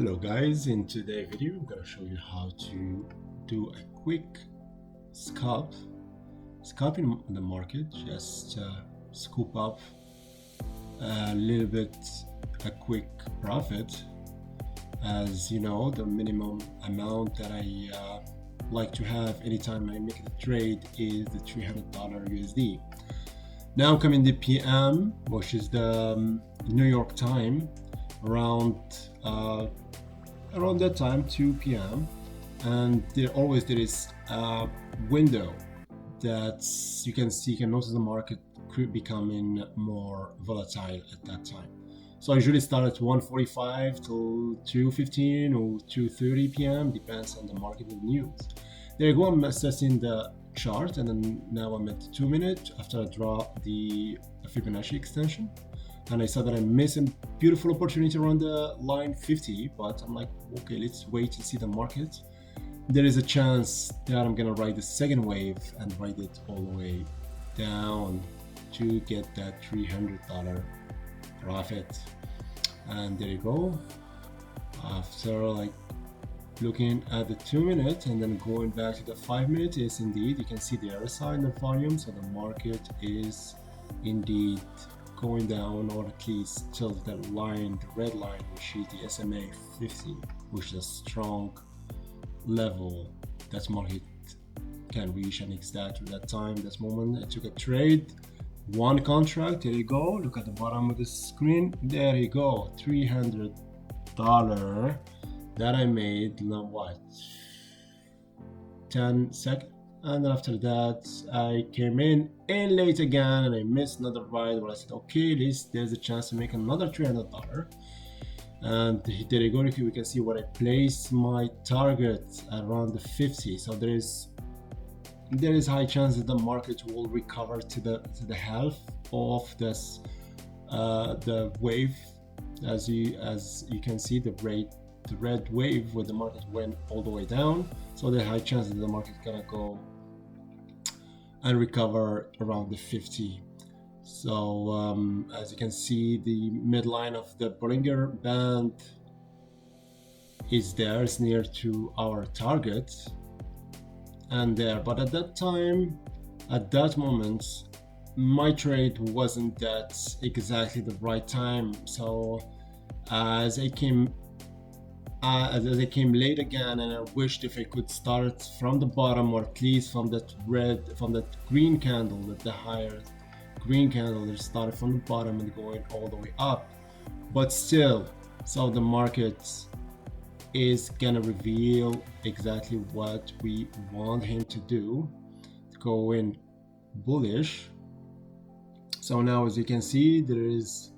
Hello guys, in today's video I'm going to show you how to do a quick scalping in the market. Just scoop up a little bit, a quick profit. As you know, the minimum amount that I like to have anytime I make a trade is the $300 USD. Now coming the PM, which is the New York time, around that time, 2 p.m. and there is a window that you can notice the market could becoming more volatile at that time. So I usually start at 1:45 till 2:15 or 2:30 p.m. depends on the market news. There you go, I'm assessing the chart, and then now I'm at 2 minutes after I draw the Fibonacci extension. And I saw that I missed a beautiful opportunity around the line 50, but I'm like, okay, let's wait and see the market. There is a chance that I'm gonna ride the second wave and ride it all the way down to get that $300 profit. And there you go. After like looking at the 2 minutes and then going back to the 5 minutes, yes, indeed, you can see the RSI in the volume, so the market is indeed going down, or at least till the line, the red line, which is the SMA 50, which is a strong level that market can reach, and exactly that time, that moment, I took a trade, one contract. There you go. Look at the bottom of the screen. There you go, $300 that I made. Now what? 10 seconds. And after that, I came in late again, and I missed another ride where I said, okay, there's a chance to make another $300. And there you go. We can see what I placed my target around the 50. So there is high chance that the market will recover to the half of this the wave. As you can see, the red wave where the market went all the way down. So there's high chance that the market gonna go and recover around the 50. So as you can see, the midline of the Bollinger Band is there. It's near to our target and there. But at that time, at that moment, my trade wasn't that exactly the right time. So as I came late again, and I wished if I could start from the bottom, or at least from that green candle, the higher green candle that started from the bottom and going all the way up. But still, so the market is gonna reveal exactly what we want him to do, to go in bullish. So now, as you can see, there is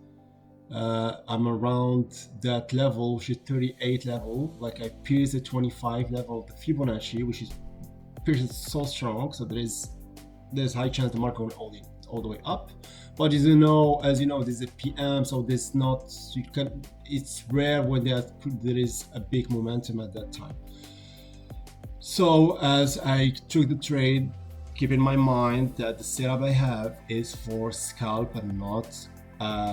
I'm around that level, which is 38 level. Like I pierced the 25 level of the Fibonacci, which is pierced so strong. So there's high chance the market will all the way up. But as you know, this is a PM, so there's not, it's rare when there is a big momentum at that time. So as I took the trade, keep in my mind that the setup I have is for scalp and not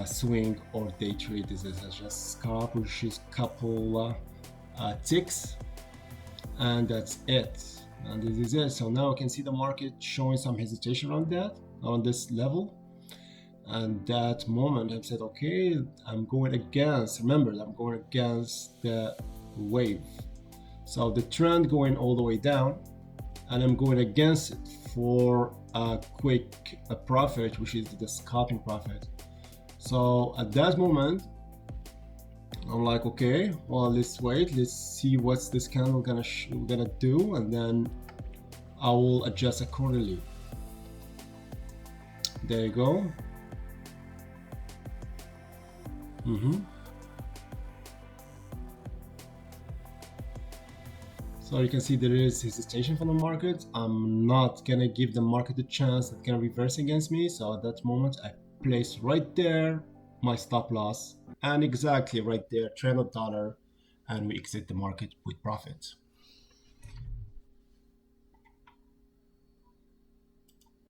swing or day trade. This is just scalp, which is couple ticks, and that's it. And this is it. So now I can see the market showing some hesitation on this level. And that moment I've said, okay, I'm going against, remember, I'm going against the wave. So the trend going all the way down, and I'm going against it for a quick profit, which is the scalping profit. So at that moment, I'm like, okay, well, let's wait. Let's see what's this candle gonna do, and then I will adjust accordingly. There you go. So you can see there is hesitation from the market. I'm not gonna give the market a chance that's gonna reverse against me. So at that moment, I place right there my stop loss, and exactly right there $300, and we exit the market with profit.